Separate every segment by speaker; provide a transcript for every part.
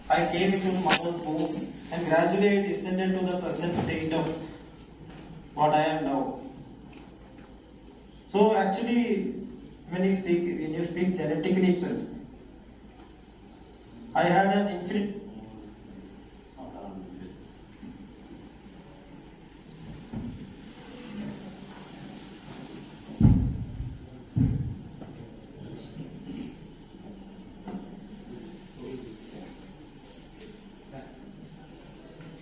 Speaker 1: I came into mother's womb and gradually I descended to the present state of what I am now. So actually, when you speak genetically itself, I had an infinite.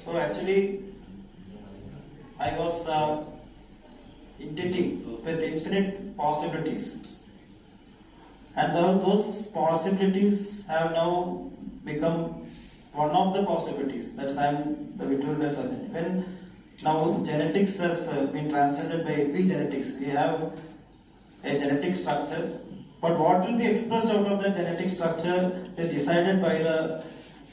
Speaker 1: So actually, I was entity with infinite possibilities, and those possibilities have now become one of the possibilities. That is, I am the vitreous surgeon. When now genetics has been transcended by epigenetics, we have a genetic structure, but what will be expressed out of the genetic structure is decided by the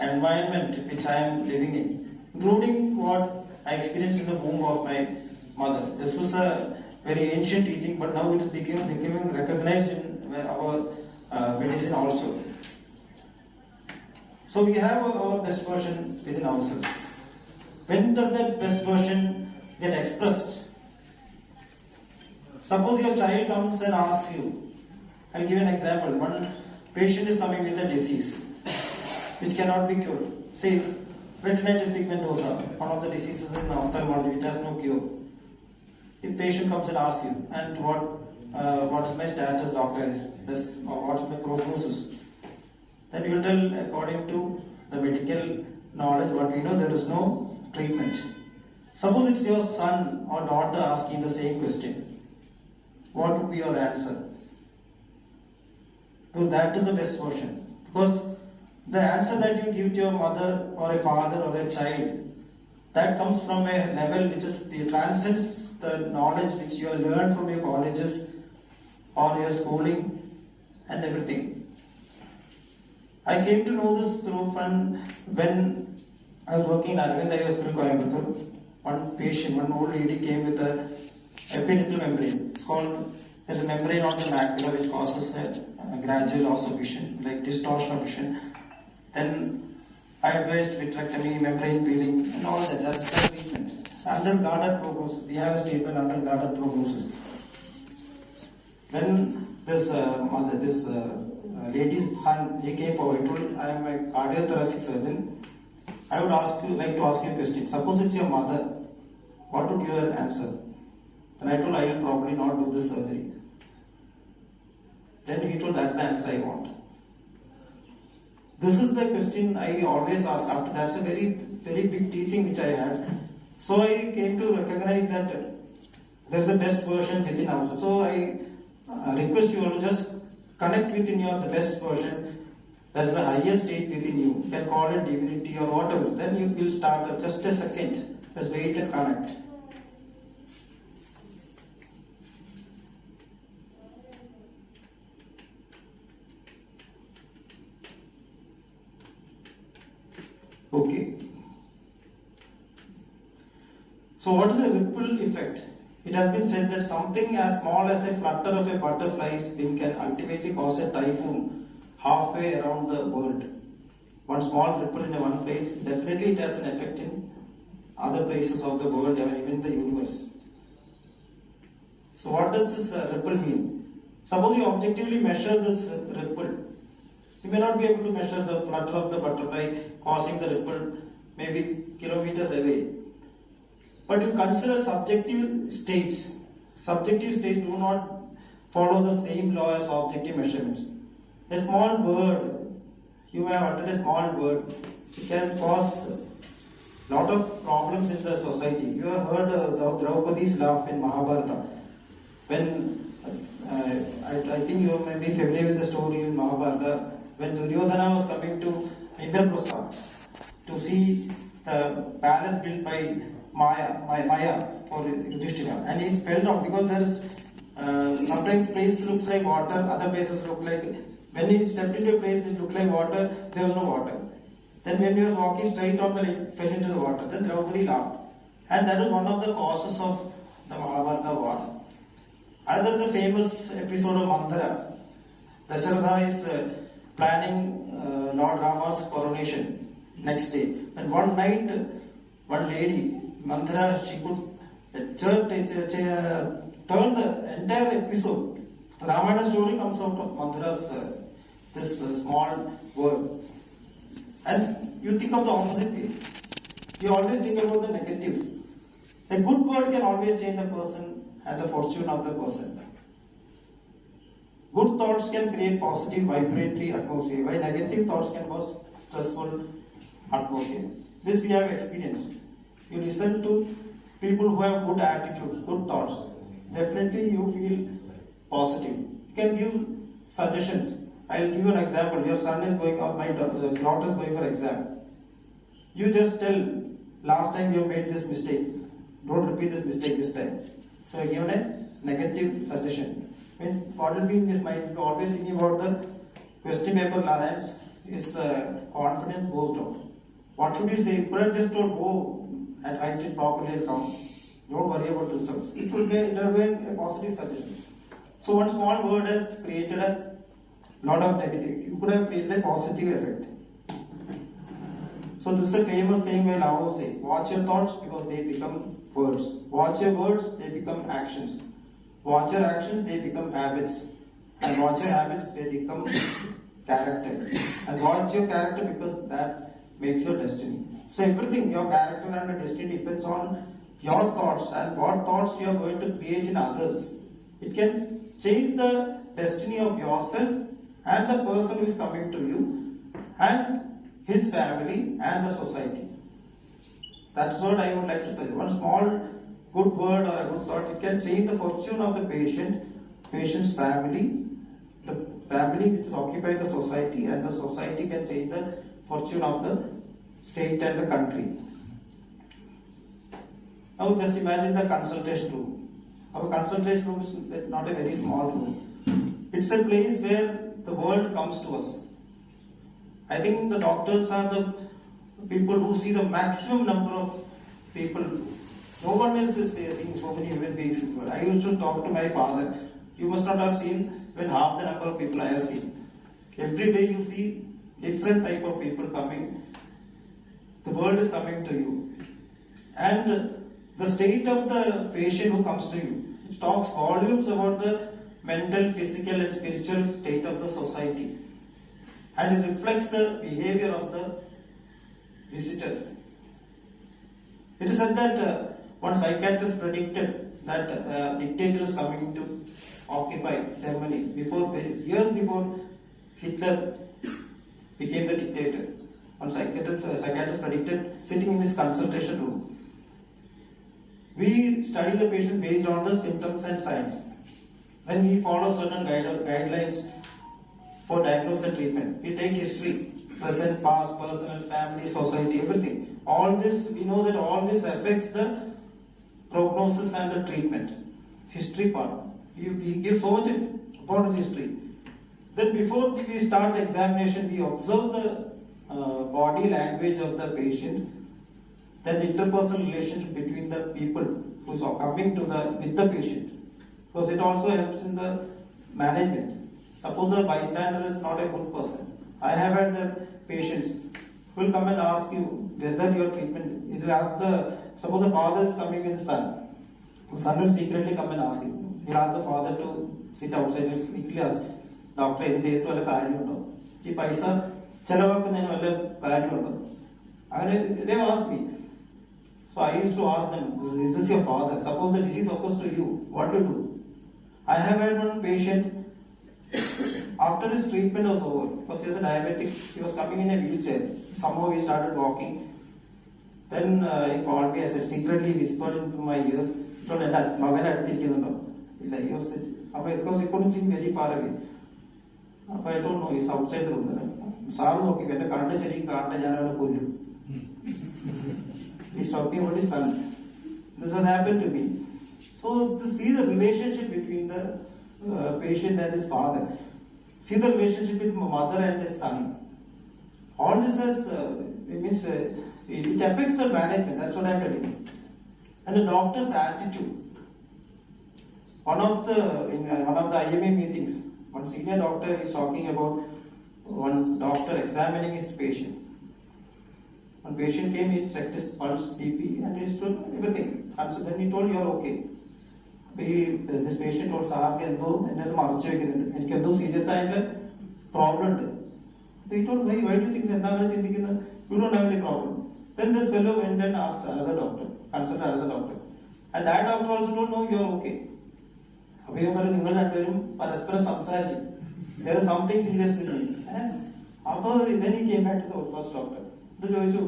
Speaker 1: environment which I am living in, including what I experienced in the womb of my mother. This was a very ancient teaching, but now it is becoming recognized in our medicine also. So we have our best version within ourselves. When does that best version get expressed? Suppose your child comes and asks you, I'll give you an example. One patient is coming with a disease which cannot be cured. Say, retinitis pigmentosa, one of the diseases in ophthalmology which has no cure. If patient comes and asks you, and what is my status, doctor, or what is my prognosis? Then you will tell, according to the medical knowledge, what we know, there is no treatment. Suppose it's your son or daughter asking the same question. What would be your answer? Because that is the best version. Because the answer that you give to your mother or a father or a child, that comes from a level which transcends the knowledge which you have learned from your colleges or your schooling and everything. I came to know this through when I was working in Arvind Hospital, Coimbatore. One patient, one old lady came with a epiretinal membrane. There's a membrane on the macula which causes a gradual loss of vision, like distortion of vision. Then I advised vitrectomy, membrane peeling, and all that. That's the treatment. Under guarded prognosis. We have a statement under guarded prognosis. Then this lady's son, he came forward. He told, I am a cardiothoracic surgeon. I would like to ask you a question. Suppose it's your mother. What would your answer? Then I told, I will probably not do this surgery. Then he told, that's the answer I want. This is the question I always ask after. That's a very, very big teaching which I had. So I came to recognize that there is a best version within us. So I request you all to just connect within the best version. That is the highest state within you. You can call it divinity or whatever. Then you will start just a second. Just wait and connect. Okay. So what is the ripple effect? It has been said that something as small as a flutter of a butterfly's wing can ultimately cause a typhoon halfway around the world. One small ripple in one place, definitely it has an effect in other places of the world, even the universe. So what does this ripple mean? Suppose you objectively measure this ripple. You may not be able to measure the flutter of the butterfly causing the ripple maybe kilometers away. But you consider subjective states. Subjective states do not follow the same law as objective measurements. A small word, you may have uttered a small word, it can cause a lot of problems in the society. You have heard Draupadi's laugh in Mahabharata. When I think you may be familiar with the story in Mahabharata. When Duryodhana was coming to Indraprastha to see the palace built by Maya for Yudhishthira, and he fell down because there is sometimes place looks like water, other places look like. When he stepped into a place which looked like water, there was no water. Then when he was walking straight on, it fell into the water. Then Draupadi laughed, and that was one of the causes of the Mahabharata war. Another the famous episode of Mandara. Dasharatha is planning Lord Rama's coronation. next day. And one night, one lady, Mandra, she could turn the entire episode. The Ramayana story comes out of Mandra's this small word. And you think of the opposite way. You always think about the negatives. A good word can always change the person and the fortune of the person. Good thoughts can create positive vibratory atmosphere, while negative thoughts can cause stressful atmosphere. This we have experienced. You listen to people who have good attitudes, good thoughts. Definitely you feel positive. You can give suggestions. I will give you an example. Your son is going, or my daughter is going for exam. You just tell, last time you made this mistake. Don't repeat this mistake this time. So I give a negative suggestion. Means what will be in his mind? Always thinking about the question paper lands, his confidence goes down. What should you say? Could have just told, go and write it properly and come. Don't worry about the results. It will be a positive suggestion. So one small word has created a lot of negative. You could have created a positive effect. So this is a famous saying by Lao say, watch your thoughts because they become words. Watch your words, they become actions. Watch your actions, they become habits. And watch your habits, they become character. And watch your character because that makes your destiny. So everything, your character and your destiny depends on your thoughts and what thoughts you are going to create in others. It can change the destiny of yourself and the person who is coming to you and his family and the society. That's what I would like to say. One small good word or a good thought, it can change the fortune of the patient's family, the family which is occupied the society, and the society can change the fortune of the state and the country. Now just imagine the consultation room. Our consultation room is not a very small room. It's a place where the world comes to us. I think the doctors are the people who see the maximum number of people. No one else is seeing so many human beings in this world. I used to talk to my father. You must not have seen even half the number of people I have seen. Every day you see different type of people coming. The world is coming to you. And the state of the patient who comes to you, it talks volumes about the mental, physical and spiritual state of the society. And it reflects the behavior of the visitors. It is said that one psychiatrist predicted that a dictator is coming to occupy Germany years before Hitler became the dictator. One psychiatrist predicted sitting in his consultation room. We study the patient based on the symptoms and signs. Then we follow certain guidelines for diagnosis and treatment. We take history, present, past, personal, family, society, everything. All this, we know that all this affects the prognosis and the treatment. History part. We give so much about history. Then before we start the examination, we observe the body language of the patient, then the interpersonal relationship between the people who are coming with the patient. Because it also helps in the management. Suppose the bystander is not a good person. I have had the patients who will come and ask you whether your treatment, it will ask suppose the father is coming with his son. The son will secretly come and ask you. He will ask the father to sit outside and secretly ask, Doctor, this is a karyundo. This paisa, chalavakkunnu karyundo. They will ask me. So I used to ask them, is this your father? Suppose the disease occurs to you, what do you do? I have had one patient, after his treatment was over, because he was a diabetic, he was coming in a wheelchair. Somehow he started walking. Then he called me, I said, secretly whispered into my ears, he told, he was somewhere, because he couldn't see very far away. I don't know, he's outside the room. He's talking about his son. This has happened to me. So to see the relationship between the patient and his father, see the relationship between mother and his son. All this has it affects the management. That's what I'm telling you. And the doctor's attitude. One of the IMA meetings, one senior doctor is talking about one doctor examining his patient. When patient came, he checked his pulse, BP, and he told everything. And so then he told, "You're okay." This patient told, "Saarke endo enne marchu vekkunnundu. Enikku endo serious aayittulla problem undu." He told, "Why do you think endana chindikkunnu? You don't have any problem." Then this fellow went and asked another doctor, consulted another doctor, and that doctor also told, "No, you're okay." അപ്പോൾ ഞാൻ പറഞ്ഞു, നിങ്ങൾ രണ്ടുപേരും പരസ്പരം സംസാരിച്ചു. There is something serious with me. അപ്പോൾ then he came back to the first doctor. എന്നിട്ട് ചോദിച്ചു,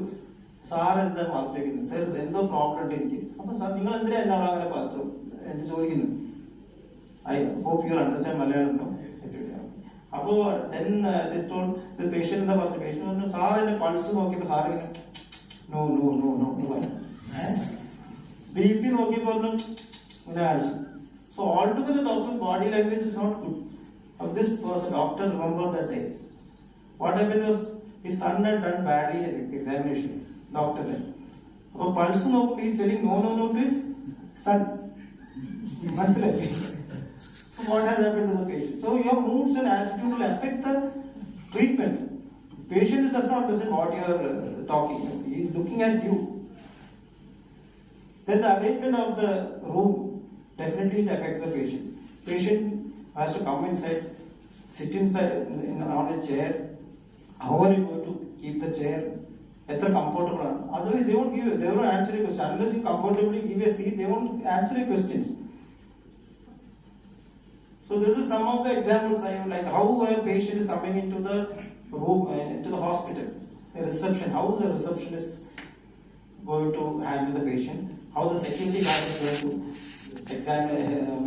Speaker 1: "സാർ എന്താ മറച്ചു വെക്കുന്നത്? സാർ എന്തോ പ്രോബ്ലം ഉണ്ട് എനിക്ക്." അപ്പൊ സാർ, നിങ്ങൾ എന്തിനാ എന്നോട് അങ്ങനെ പറഞ്ഞു എന്ന് ചോദിക്കുന്നു. I hope you understand Malayalam, no? അപ്പോ then this told this patient എന്താ പറഞ്ഞു, patient പറഞ്ഞു, "സാർ എന്റെ പൾസ് നോക്കിയപ്പോ സാർ ഇങ്ങനെ no no no no BP നോക്കിയപ്പോ പറഞ്ഞു ഇങ്ങനെ കാണിച്ചു." So altogether doctor's body language is not good. Of this person, doctor remembered that day. What happened was his son had done badly in his examination. Doctor said, "Oh, pulse no, please telling no no no to his son." So what has happened to the patient? So your moods and attitude will affect the treatment. Patient does not understand what you are talking. He is looking at you. Then the arrangement of the room definitely it affects the patient. Patient has to come inside, sit inside on a chair. How are you going to keep the chair? Etha comfortable. Otherwise, they won't answer your question. Unless you comfortably give a seat, they won't answer your questions. So this is some of the examples I have, like how a patient is coming into the room, into the hospital, a reception. How is the receptionist going to handle the patient? How the security guard is going to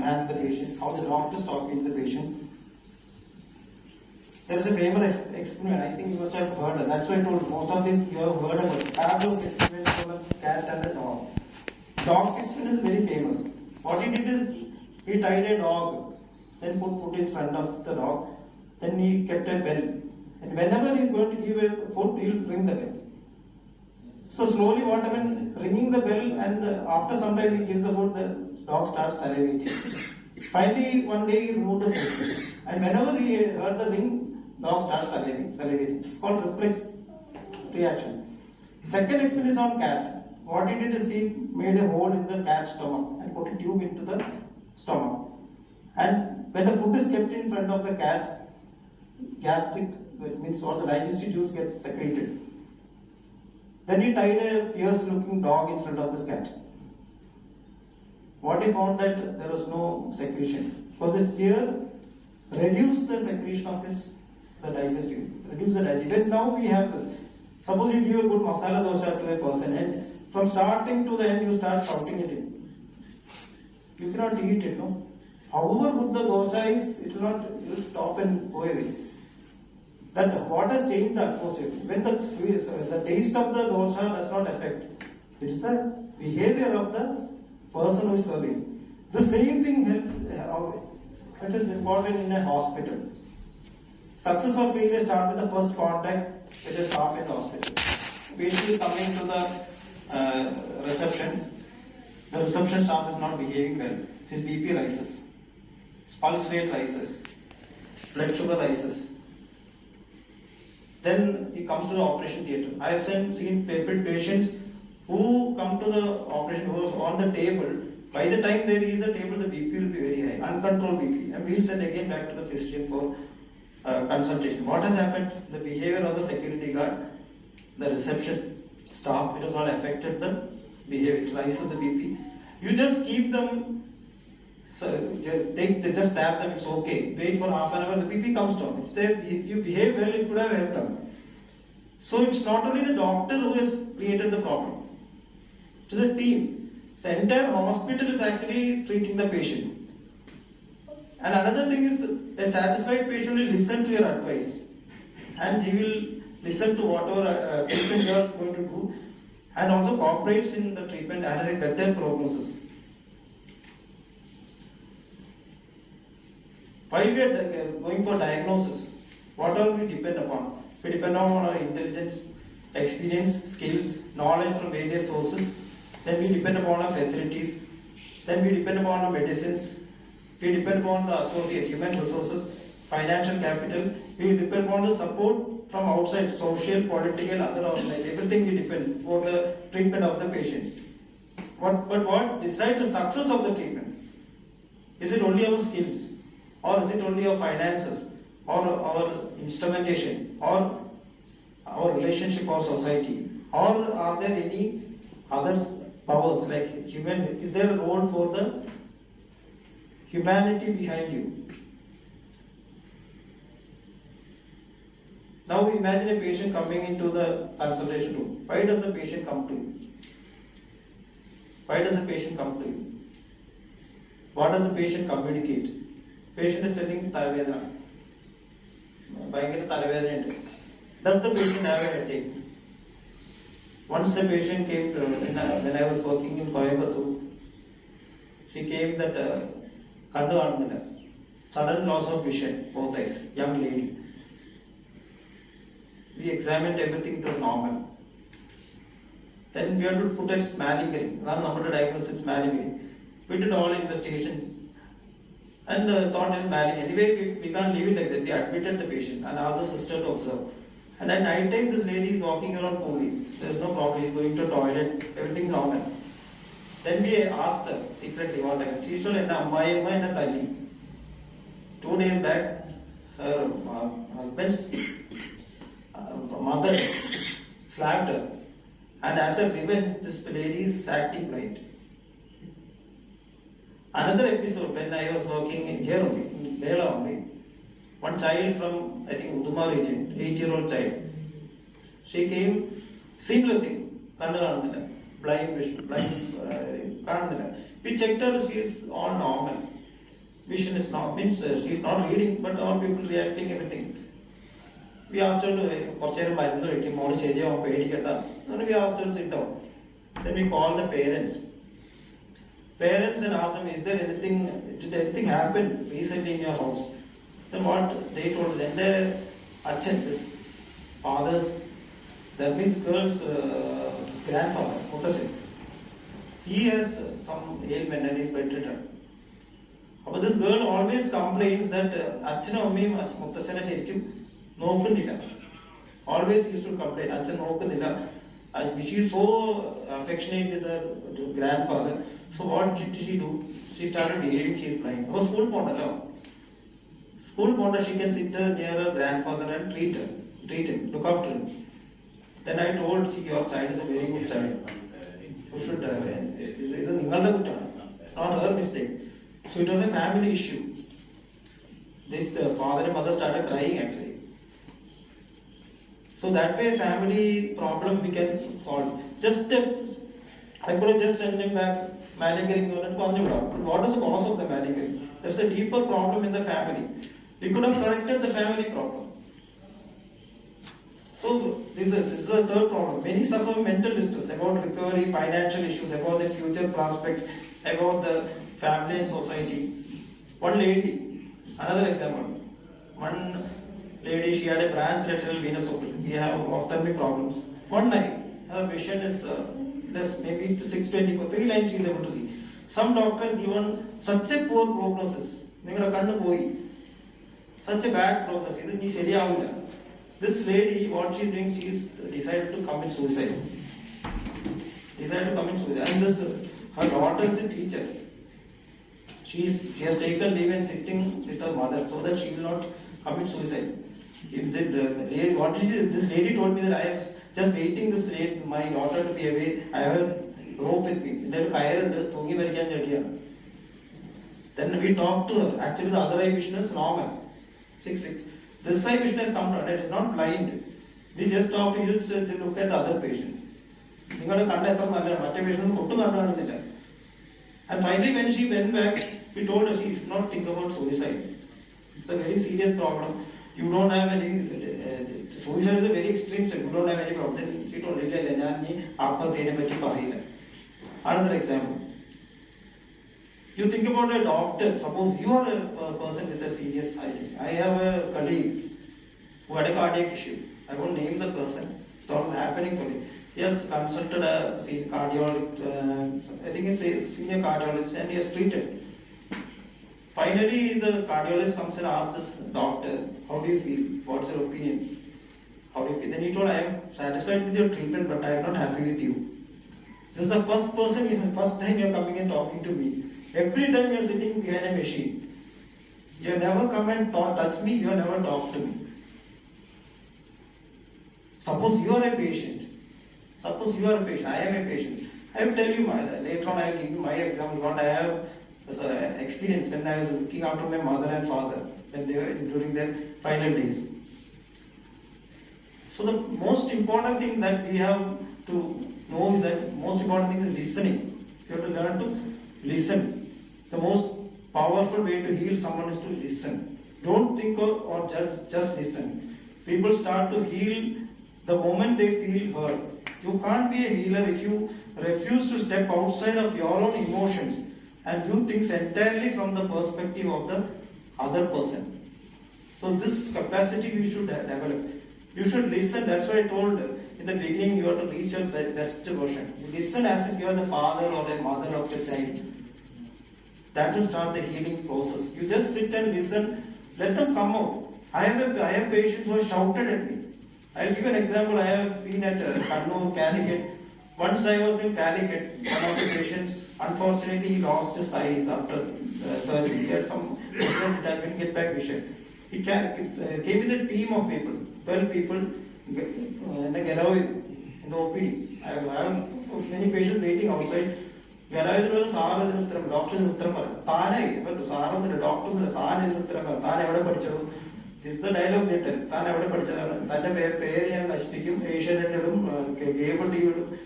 Speaker 1: handle the patient? How the doctor is talking to the patient? There is a famous experiment. I think you must have heard of. That's why I told most of this you have heard about. Pavlov's experiment for a cat and a dog. Dog's experiment is very famous. What he did is he tied a dog, then put food in front of the dog, then he kept a bell, and whenever he is going to give a food, he will ring the bell. So slowly, what happened? Ringing the bell, and after some time he gives the food, the dog starts salivating. Finally, one day he removed the food, and whenever he heard the ring, dog starts salivating. It's called reflex reaction. Second experiment is on cat. What he did is he made a hole in the cat's stomach and put a tube into the stomach. And when the food is kept in front of the cat, gastric, which means all the digestive juice gets secreted. Then he tied a fierce looking dog in front of this cat. What he found that there was no secretion, because his fear reduced the secretion of the digestive, reduced the digestive. Then now we have this. Suppose you give a good masala dosa to a person, and from starting to the end you start shouting at him. You cannot eat it, no? However good the dosa is, it will stop and go away. That what has changed the atmosphere? When the taste of the dosa does not affect, it is the behavior of the person who is serving. The same thing helps. It is important in a hospital. Success or failure start with the first contact with the staff in the hospital. Patient is coming to the reception. The reception staff is not behaving well. His BP rises. His pulse rate rises. Blood sugar rises. Then he comes to the operation theatre. I have seen patients who come to the operation who is on the table. By the time they reach the table, the BP will be very high, uncontrolled BP. And we will send again back to the physician for consultation. What has happened? The behavior of the security guard, the reception staff, it has not affected the behavior. It rises the BP. You just keep them. So they just tap them, it's okay. Wait for half an hour, the BP comes down. If you behave well, it could have helped them. So it's not only the doctor who has created the problem. It is a team. The entire hospital is actually treating the patient. And another thing is, a satisfied patient will listen to your advice. And he will listen to whatever treatment you are going to do. And also cooperates in the treatment and has a better prognosis. While we are going for diagnosis, what all we depend upon? We depend on our intelligence, experience, skills, knowledge from various sources. Then we depend upon our facilities. Then we depend upon our medicines. We depend upon the associate human resources, financial capital. We depend upon the support from outside, social, political, other organizations, everything will depend for the treatment of the patient. But what decides the success of the treatment? Is it only our skills, or is it only our finances, or our instrumentation, or our relationship or society, or are there any other powers like human? Is there a role for the humanity behind you? Now imagine a patient coming into the consultation room. Why does the patient come to you? Why does the patient come to you? What does the patient communicate? Patient is telling Taravedana. Does the patient have a headache? Once a patient came to, when I was working in Coimbatore, she came that sudden loss of vision, both eyes, young lady. We examined everything, it was normal. Then we had to put it malingering. Now the diagnosis malingering. We did all investigation and thought it is malingering. Anyway, we can't leave it like that. We admitted the patient and asked the sister to observe. And at night time, this lady is walking around poorly. There is no problem. He is going to toilet. Everything is normal. Then we asked her secretly what happened. She told her, "Amma and Tali." 2 days back, her husband's mother slapped her, and as a revenge, this lady is acting right. Another episode when I was working in here only, in Bela only, one child from I think Uduma region, 8-year-old child. She came, similar thing, blind vision, we checked her, she is all normal. Vision is not, means she is not reading, but all people reacting, everything. We asked her to, we asked her to sit down. Then we called the parents. Parents and asked them, is there anything, did anything happen recently in your house? Then what they told them, their this father's, that means girl's grandfather, Mutasin, he has some ailment and is bedridden. But this girl always complains that Achana Ummi Mutasin Sherikum Nokunilla. Always used to complain, Achan Nokunilla. She is so affectionate with her grandfather. So what did she do? She started behaving, she is blind. Her school ponda. School ponda, she can sit near her grandfather and treat him, look after him. Then I told, see, your child is a very good child. You should, it's not her mistake. So it was a family issue. This father and mother started crying actually. So that way family problem we can solve. Just I could have just sent him back malingering. What is the cause of the malingering? There's a deeper problem in the family. We could have corrected the family problem. So this is the third problem. Many suffer mental distress about recovery, financial issues, about the future prospects, about the family and society. One lady, another example. One lady, she had a branch lateral venous occlusion. She had ophthalmic problems. One night, her vision is less, maybe 620 for 3 lines she is able to see. Some doctors given such a poor prognosis. Such a bad prognosis. This lady, what she is doing, she is decided to commit suicide. And this, her daughter is a teacher. She has taken leave and sitting with her mother so that she will not commit suicide. This lady told me that I am just waiting my daughter to be away. I have a rope with me. Then we talked to her. Actually, the other eye vision is normal. 6. This eye vision has come to her. It is not blind. We just talked to you to look at the other patient. And finally, when she went back, we told her she should not think about suicide. It's a very serious problem. You don't have any, suicide is a very extreme step. You don't have any problem. Then she told her, another example. You think about a doctor. Suppose you are a person with a serious eye disease. I have a colleague who had a cardiac issue. I won't name the person. It's all happening for me. He has consulted a cardiologist, I think he's a senior cardiologist, and he has treated. Finally, the cardiologist comes and asks this doctor, how do you feel? What's your opinion? How do you feel? Then he told, I am satisfied with your treatment, but I am not happy with you. This is the first time you are coming and talking to me. Every time you are sitting behind a machine. You have never come and touch me, you have never talked to me. Suppose you are a patient. I am a patient. I will tell you later on I will give you my example, what I have as an experience when I was looking after my mother and father when they were during their final days. So the most important thing that we have to know is that most important thing is listening. You have to learn to listen. The most powerful way to heal someone is to listen. Don't think or judge, just listen. People start to heal the moment they feel hurt. You can't be a healer if you refuse to step outside of your own emotions and view things entirely from the perspective of the other person. So this capacity we should develop. You should listen. That's why I told in the beginning you have to reach your best version. You listen as if you are the father or a mother of the child. That will start the healing process. You just sit and listen. Let them come out. I have patients who have shouted at me. I'll give you an example. I have been at Kannur, Calicut. Once I was in Calicut, one of the patients, unfortunately, he lost his eyes after surgery. He had some detachment, get back vision. He came with a team of people, 12 people in the Garaway, in the OPD. I have many patients waiting outside. Garaway was a doctor in Uttram. This is the dialogue they tell. Than ever padichadana. Than pay and Ashtikim, Asian and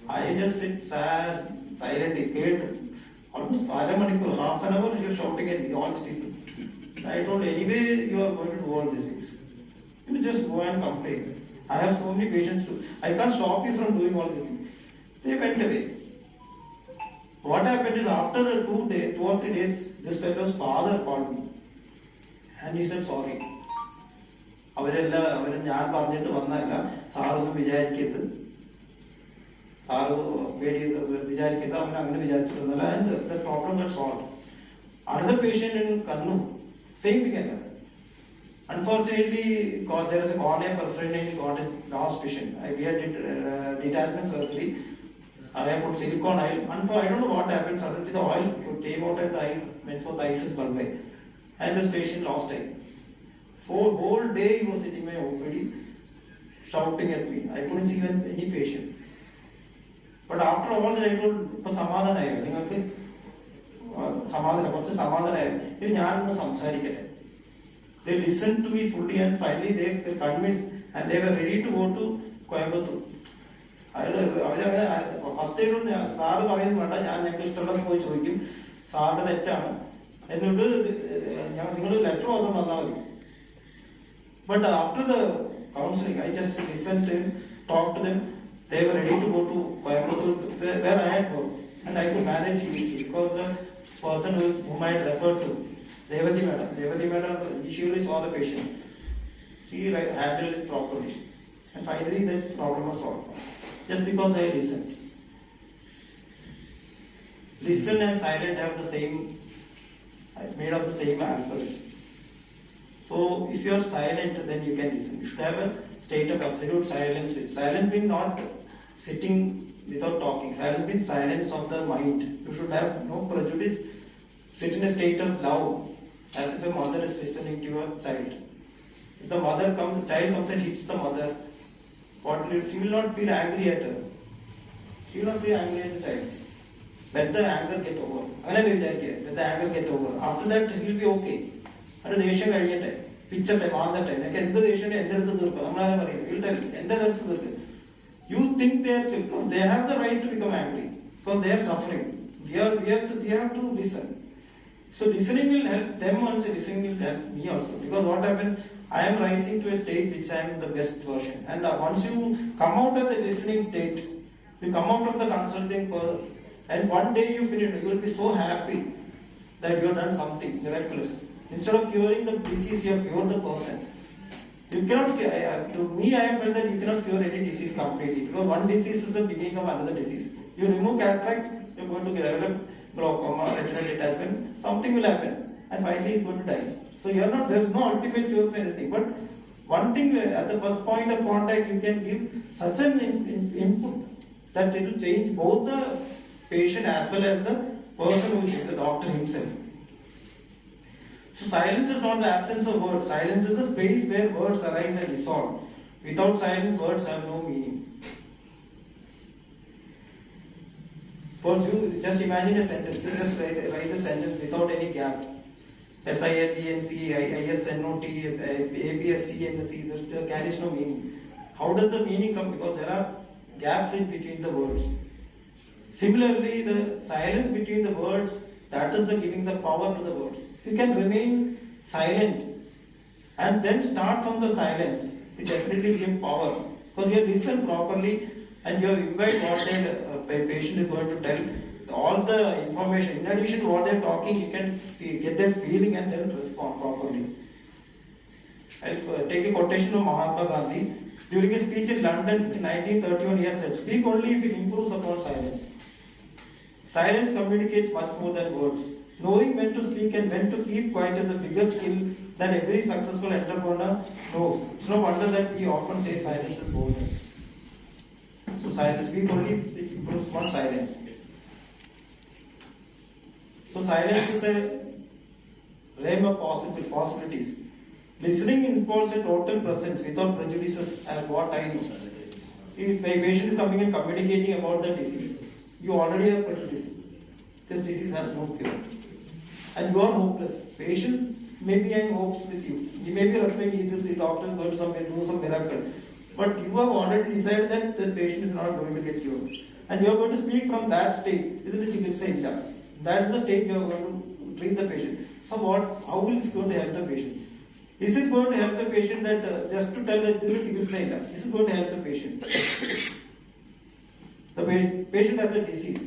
Speaker 1: I just sit sad, silent, almost half an hour you're shouting at me, all people. I told anyway you are going to do all these things. You just go and complain. I have so many patients too. I can't stop you from doing all these things. They went away. What happened is after 2 or 3 days, this fellow's father called me. And he said sorry. ഞാൻ പറഞ്ഞിട്ട് വന്നല്ല സാറൊന്നും വിചാരിക്കരുത് വിചാരിക്കരുത് അവൻ അങ്ങനെ വിചാരിച്ചിട്ടൊന്നുമല്ല and the problem got solved. Another patient in Kannur, same thing as that. Unfortunately, there is a cornea perforation and he got his last vision. We had detachment surgery. I put silicone oil. I don't know what happened. Suddenly the oil came out and the eye went for the isis bulbi. And this patient lost eye. For whole day he was sitting in my OPD shouting at me. I couldn't see even any patient. But after all that I told, സമാധാനമായോ നിങ്ങൾക്ക് കുറച്ച് സമാധാനമായോ ഇനി ഞാനൊന്ന് സംസാരിക്കട്ടെ. They listened to me fully and finally they were convinced and they were ready to go to Coimbatore. അവരങ്ങനെ first ആയിട്ട് sir പറയുന്നത് വേണ്ട, ഞാൻ ഞങ്ങൾക്ക് ഇഷ്ടമുള്ള പോയി ചോദിക്കും, സാറിന്റെ തെറ്റാണ് എന്നിട്ട് നിങ്ങൾ ലെറ്റർ മാത്രം തന്നാൽ മതി. But after the counseling, I just listened to him, talked to them. They were ready to go to Coimbatore, where I had worked, and I could manage easily because the person whom I had referred to, Devati madam, she usually saw the patient. She handled it properly, and finally the problem was solved. Just because I listened. Listen and silent have the same, made of the same alphabet. So if you are silent, then you can listen. You should have a state of absolute silence. Silence means not sitting without talking. Silence means silence of the mind. You should have no prejudice. Sit in a state of love, as if a mother is listening to your child. If the child comes and hits the mother, she will not feel angry at her. She will not feel angry at the child. Let the anger get over. Let the anger get over. After that, he will be okay. അത് ദേഷ്യം കഴിയട്ടെ, പിച്ചട്ടെ, മാന്തട്ടെ, നിനക്ക് എന്ത് ദേഷ്യം എന്റെ അടുത്ത് തീർക്കും, നമ്മളാരും പറയും വീട്ടിൽ എന്റെ അടുത്ത് തീർക്ക്. You think they are because they have the right to become angry because they are suffering. We have to listen. So listening will help them also. Listening will help me also because what happens? I am rising to a state which I am the best version. And once you come out of the listening state, you come out of the consulting, and one day you finish, you will be so happy that you have done something miraculous. Instead of curing the disease, you have cured the person. You cannot, to me, I have felt that you cannot cure any disease completely because one disease is the beginning of another disease. You remove cataract, you are going to develop glaucoma, retinal detachment, something will happen, and finally he is going to die. So there is no ultimate cure for anything. But One thing at the first point of contact you can give such an input that it will change both the patient as well as the person who is the doctor himself. So silence is not the absence of words. Silence is a space where words arise and dissolve. Without silence, words have no meaning. For you, just imagine a sentence. You just write a sentence without any gap. SILENC, ISNOT, ABSC, and C. There carries no meaning. How does the meaning come? Because there are gaps in between the words. Similarly, the silence between the words, that is the giving the power to the words. If you can remain silent and then start from the silence, it definitely gives power. Because you listen properly and you invite what the patient is going to tell, all the information. In addition to what they are talking, you can get that feeling and then respond properly. I'll take a quotation from Mahatma Gandhi. During a speech in London in 1931, he has said, "Speak only if it improves upon silence." Silence communicates much more than words. Knowing when to speak and when to keep quiet is the biggest skill that every successful entrepreneur knows. It's no wonder that we often say silence is golden. So silence, speak only if it improves upon silence. So silence is a realm of possibilities. Listening involves a total presence without prejudices at what time. If a patient is coming and communicating about the disease, you already have prejudice. This disease has no cure. And you are hopeless. Patient may be in hopes with you. He may be respecting this, the doctor is going to do some miracle. But you have already decided that the patient is not going to get cured. And you are going to speak from that state. That is the state you are going to treat the patient. So how is it going to help the patient? Is it going to help the patient that just to tell that this is chikitsa? Is it going to help the patient? The patient has a disease.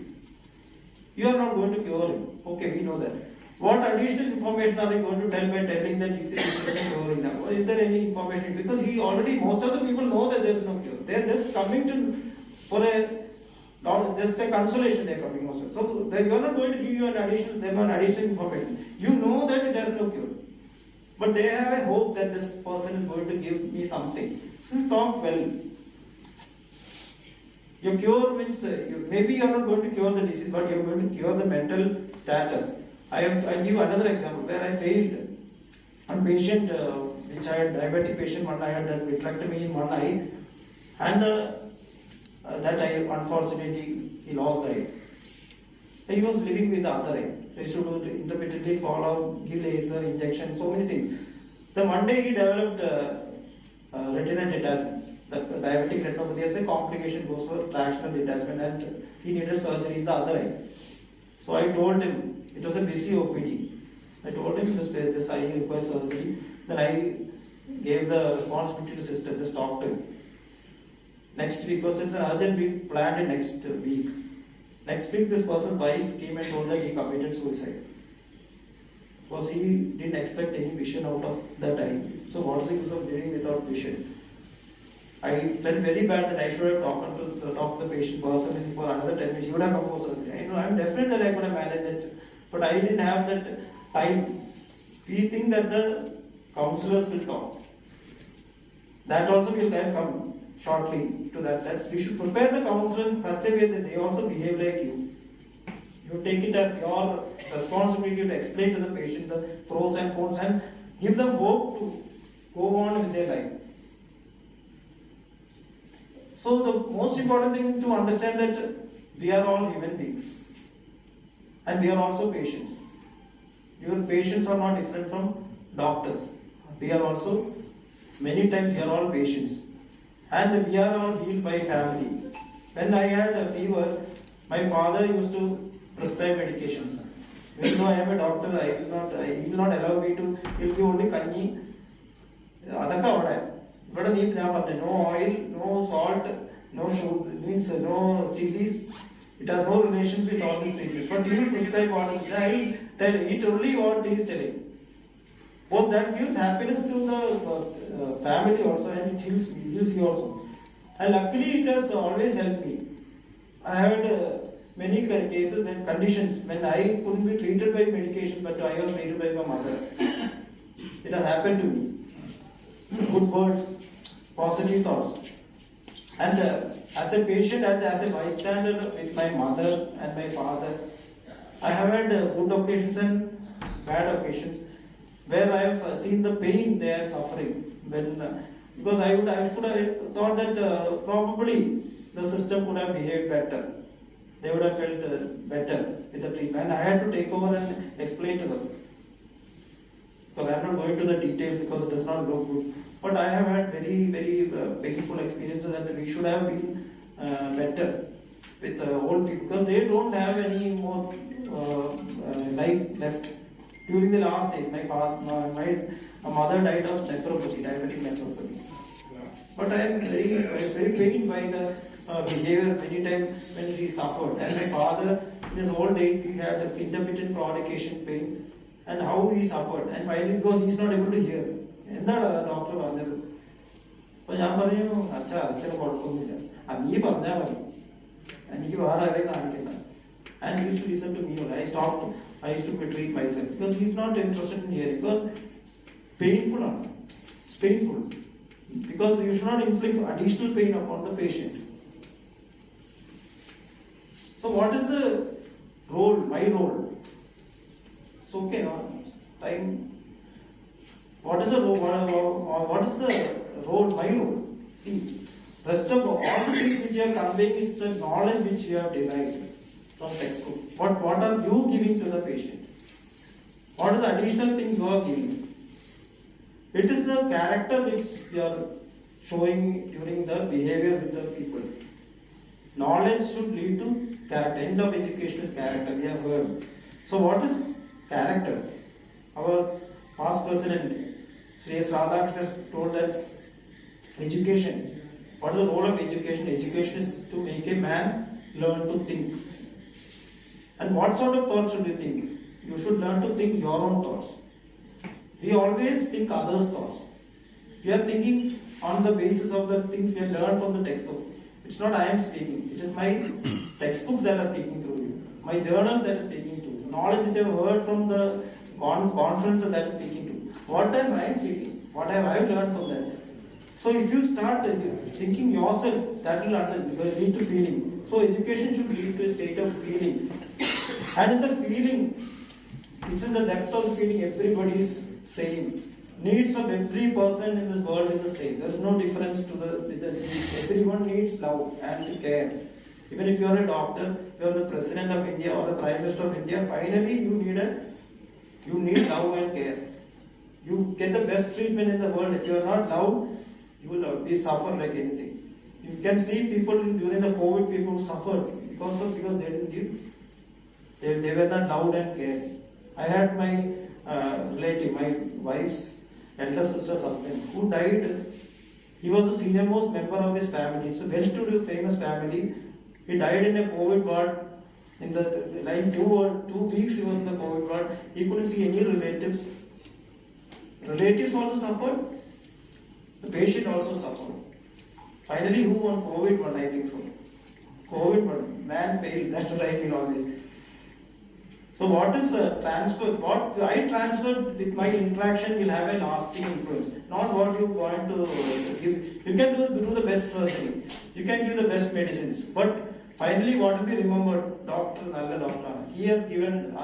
Speaker 1: You are not going to cure him. Okay, we know that. What additional information are you going to tell by telling that this is curing now? Or is there any information? Because most of the people know that there is no cure. They are just coming for just a consolation. They are coming also. So you are not going to give you an additional information. You know that it has no cure. But they have a hope that this person is going to give me something. So you talk well. Your cure means, maybe you are not going to cure the disease, but you are going to cure the mental status. I'll give another example where I failed. One patient, which I had diabetic patient, I had done vitrectomy in one eye, and that eye, unfortunately, he lost the eye. He was living with the other eye. They should intermittently follow, give laser, injection, so many things. Then one day he developed retinal detachment. The diabetic retinopathy has a complication, goes for tractional detachment, and he needed surgery in the other eye. So I told him, it was a busy OPD. I told him this eye requires surgery. Then I gave the responsibility to sister, just talk to him. Next week, because it's an urgent week, planned in next week. Next week, this person's wife came and told that he committed suicide. Because he didn't expect any vision out of that eye. So what's the use of living without vision? I felt very bad that I should have talked to the patient personally for another 10 minutes. He would have come for surgery. I'm definite that I could have managed it, but I didn't have that time. We think that the counselors will talk. That also will come shortly to that you should prepare the counselors in such a way that they also behave like you. You take it as your responsibility to explain to the patient the pros and cons and give them hope to go on with their life. So the most important thing to understand that we are all human beings and we are also patients. Your patients are not different from doctors. We are also, many times we are all patients. And we are all healed by family. When I had a fever, my father used to prescribe medications. Even though I am a doctor, he will not allow me to, he will give only kanji. No oil, no salt, no sugar, means no chilies. It has no relation with all these treatments. But he will prescribe what he will tell, eat only what he is telling. Both that gives happiness to the family also, and it heals you also. And luckily it has always helped me. I had many cases when conditions, when I couldn't be treated by medication, but I was treated by my mother. It has happened to me. good words, positive thoughts. And as a patient and as a bystander with my mother and my father, I have had good occasions and bad occasions where I have seen the pain they are suffering. When because I could have thought that probably the system could have behaved better. They would have felt better with the treatment. And I had to take over and explain to them. Because I am not going to the details because it does not look good. But I have had very, very painful experiences that we should have been better with old people because they don't have any more life left. During the last days, my mother died of nephropathy, diabetic nephropathy. But I was very pained by the behavior many times when she suffered. And my father, in his old age, he had intermittent provocation pain and how he suffered. And finally, because he is not able to hear. എന്താണ് doctor പറഞ്ഞത്? അപ്പോൾ ഞാൻ പറഞ്ഞു, അച്ഛന് കുഴപ്പമൊന്നുമില്ല, നീ പറഞ്ഞാൽ മതി, എനിക്ക് വേറെ ആരെയും കാണിക്കണ്ട. And he used to listen to me. I used to treat myself because he is not interested in hearing. Because painful, it's painful. Because you should not inflict additional pain upon the patient. So what is the role, my role? It's okay, no? Time. What is the role, my role? See, rest of all the things which you are conveying is the knowledge which you have derived from textbooks. What are you giving to the patient? What is the additional thing you are giving? It is the character which you are showing during the behavior with the people. Knowledge should lead to character. End of education is character. We have heard. So what is character? Our past president, Sri S. Radhakrishnan, told that education. What is the role of education? Education is to make a man learn to think. And what sort of thoughts should you think? You should learn to think your own thoughts. We always think others' thoughts. We are thinking on the basis of the things we have learned from the textbook. It's not I am speaking. It is my textbooks that are speaking through you. My journals that are speaking to you. Knowledge which I have heard from the conferences that is speaking to you. What am I speaking? What have I learned from that? So if you start thinking yourself, that will understand because you lead to feeling. So education should lead to a state of feeling. And in the feeling, it's in the depth of the feeling everybody is same. Needs of every person in this world is the same. There is no difference to the needs. Everyone needs love and care. Even if you are a doctor, you are the president of India or the prime minister of India, finally you need love and care. You get the best treatment in the world. If you are not loved, you will be suffer like anything. You can see people during the COVID, people suffered because they didn't give. They were not loved and cared. I had my relative, my wife's elder sister's husband, who died. He was the senior most member of his family. It's a well-to-do, famous family. He died in a COVID ward. In the like 2 weeks, he was in the COVID ward. He couldn't see any relatives. Relatives also suffered. The patient also suffered. Finally, who won COVID one? I think so. COVID one. Man failed. That's what I feel always. So what is transfer? What I transferred with my interaction will have a lasting influence. Not what you want to give. You can do the best surgery. You can give the best medicines. But finally, what will be remembered? Doctor, nalla doctor. He has given.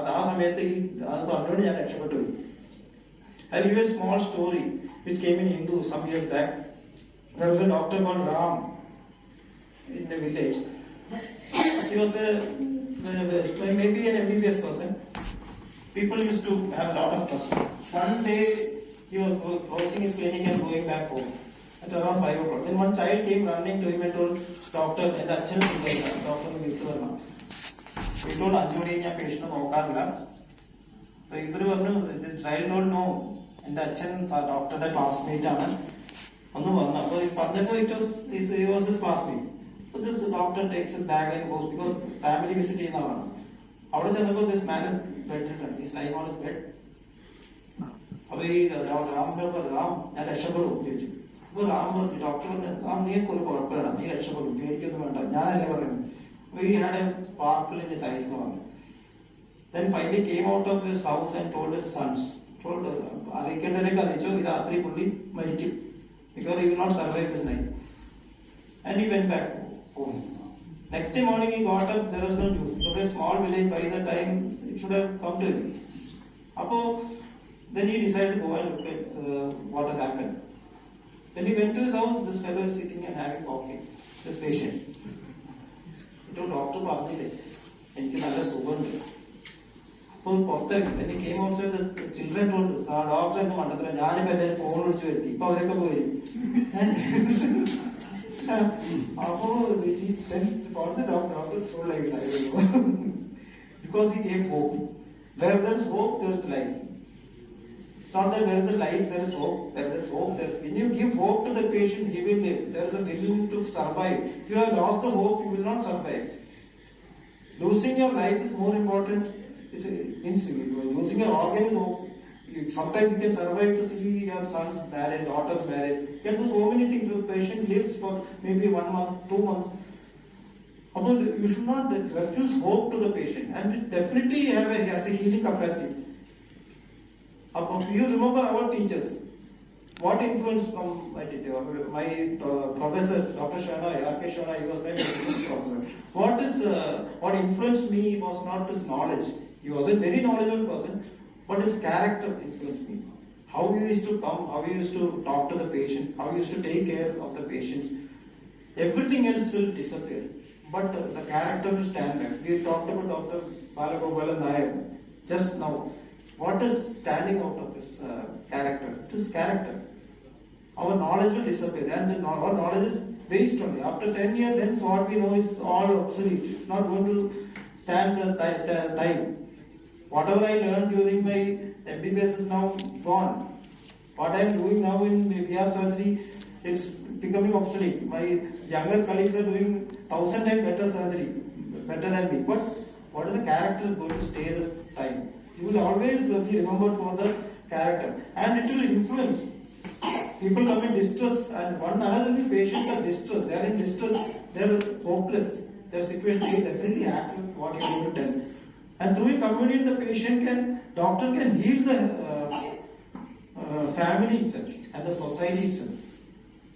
Speaker 1: I'll give a small story which came in Hindu some years back. There was a doctor called Ram in the village. He was maybe an MBBS person. People used to have a lot of trust. One day he was closing his clinic and going back home at around 5 o'clock. Then one child came running to him and told, Doctor, and the Achan Doctor Vithuvarma. He told Anjuli, your patient nokarilla. So this child told no. And the Achan doctor, the classmate, he was his classmate. So this doctor takes his bag and goes because family visit in our. This man is bedridden. He's lying on his bed. Ram, and Ashabaru. We had a sparkle in his eyes. Then finally came out of his house and told his sons. Told because he will not survive this night. And he went back home. Next day morning he got up, there was no news. It was a small village, by the time it should have come to him. Then he decided to go and look at what has happened. When he went to his house, this fellow is sitting and having coffee, this patient. He told doctor, when he came outside, the children told, doctor, then the doctor told like this, because he gave hope. Where there is hope, there is life. It's not that there is a life, there is hope. Where there is hope, there is. When you give hope to the patient, he will live. There is a will to survive. If you have lost the hope, you will not survive. Losing your life is more important. Losing your organ is hope. Sometimes you can survive to see your son's marriage, daughter's marriage. You can do so many things. The patient lives for maybe 1 month, 2 months. You should not refuse hope to the patient, and it definitely has a healing capacity. You remember our teachers. What influence from my teacher? My professor, Dr. Shana, R.K. Shana, he was my medicine professor. What influenced me was not his knowledge. He was a very knowledgeable person, but his character influenced me. How he used to come, how he used to talk to the patient, how he used to take care of the patients. Everything else will disappear, but the character will stand back. We talked about Dr. Balagopalan Nair just now. What is standing out of his character? It is character. Our knowledge will disappear, and our knowledge is based on it. After 10 years hence, what we know is all obsolete. It's not going to stand the time. Whatever I learned during my MBBS is now gone. What I am doing now in VR surgery, it's becoming obsolete. My younger colleagues are doing 1,000 times better surgery, better than me. But what is the character is going to stay this time. You will always be remembered for the character, and it will influence. People come in distress, and one another the patients are distressed. They are in distress. They are hopeless. Their situation, they definitely accept what you are going to tell. And through a communion, the doctor can heal the family itself and the society itself.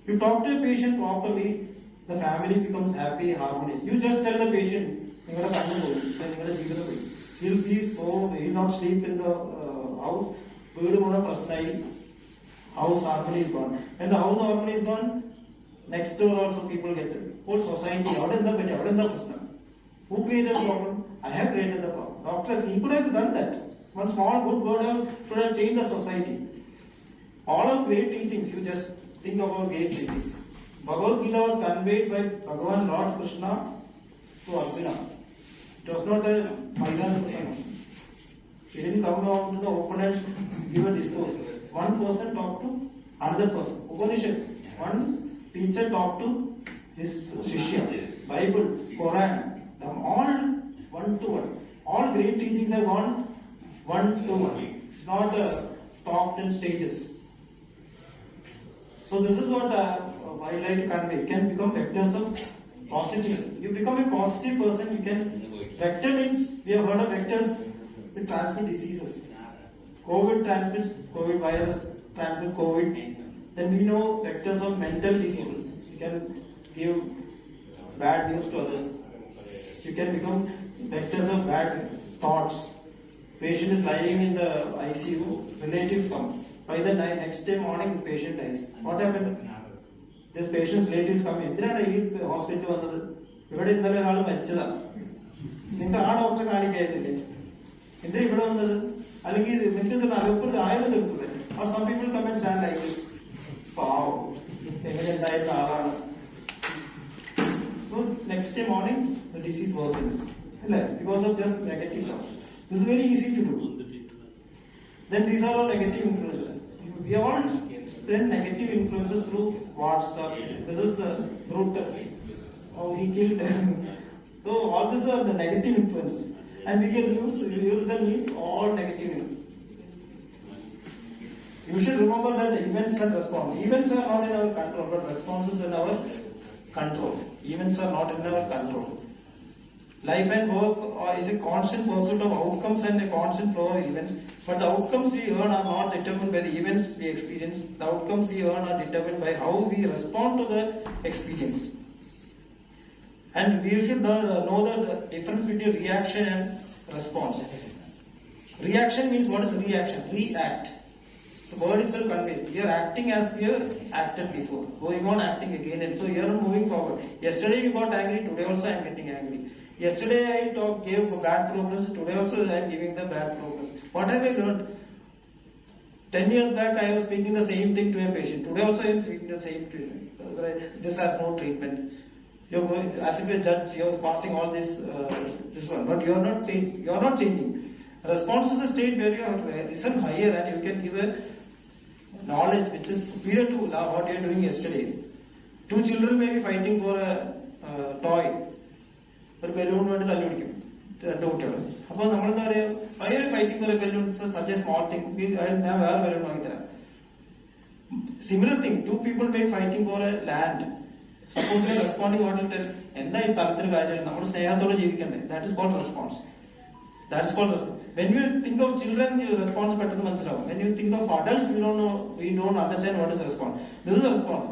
Speaker 1: You talk to a patient properly, the family becomes happy, harmonious. You just tell the patient, he'll will not sleep in the house. House harmony is gone. When the house harmony is gone, next door also people get it. Whole society, who created the problem? I have created the problem. Doctors, he could have done that. One small good word should have changed the society. All of great teachings, you just think about great teachings. Bhagavad Gita was conveyed by Bhagavan Lord Krishna to Arjuna. It was not a Maidan Prasanga. He didn't come out to the open and give a discourse. One person talked to another person. Upanishads. One teacher talked to his Shishya. Bible, Quran, all one to one. All great teachings have gone one to one. It's not talked in stages. So this is what I like to convey. You can become vectors of positive. You become a positive person. You can. Vector means, we have heard of vectors which transmit diseases. COVID transmits COVID virus, transmits COVID. Then we know vectors of mental diseases. You can give bad news to others. You can become vectors of bad thoughts. Patient is lying in the ICU, relatives come. By the next day morning, the patient dies. What happened? This patient's relatives come in. Did I hospital? നിങ്ങൾ ആ ഡോക്ടറെ കാണിക്കായിരുന്നില്ലേ എന്തിനാ ഇവിടെ വന്നത് അല്ലെങ്കിൽ നിങ്ങൾക്ക് അലപ്പുറത്ത് ആയത് നിർത്തൂടെ or some people come and stand like this പാവം എങ്ങനെ ഉണ്ടായിരുന്ന ആളാണ് so next day morning the disease worsens because of just negative thought. This is very easy to do. Then these are all negative influences. We all spread negative influences through WhatsApp. This is Brutus. Oh, he killed So all these are the negative influences, and we can use all negative influences. You should remember that events and response. Events are not in our control, but responses in our control. Events are not in our control. Life and work is a constant pursuit of outcomes and a constant flow of events. But the outcomes we earn are not determined by the events we experience. The outcomes we earn are determined by how we respond to the experience. And we should know the difference between reaction and response. Reaction means, what is reaction? React. The word itself conveys. We are acting as we have acted before. Going on acting again, and so you are moving forward. Yesterday you got angry, today also I am getting angry. Yesterday I gave bad progress, today also I am giving the bad progress. What have I learned? 10 years back I was speaking the same thing to a patient. Today also I am speaking the same treatment. This has no treatment. You are going, as if a judge, you are passing all this one, but you are not changing. You are not changing. Response is a state where you are listen higher and you can give a knowledge which is superior to what you are doing yesterday. Two children may be fighting for a toy. ഒരു balloon വേണ്ടി തല്ലി പിടിക്കും രണ്ട് കുട്ടികൾ. അപ്പോൾ നമ്മളെന്താ പറയുക, ഭയങ്കര fighting for a balloon such a small thing, ഞാൻ വേറെ ബലൂൺ വാങ്ങിത്തരാം. Similar thing, two people may fighting for a land. Suppose responding what will tell, എന്താ ഈ സ്ഥലത്തിന് കാര്യം, നമ്മൾ സ്നേഹത്തോടെ ജീവിക്കണ്ടേ. That is called response. That is called response. When you think of children, your response പെട്ടെന്ന് മനസ്സിലാവും. When you think of adults, we don't understand what is response. This is a response.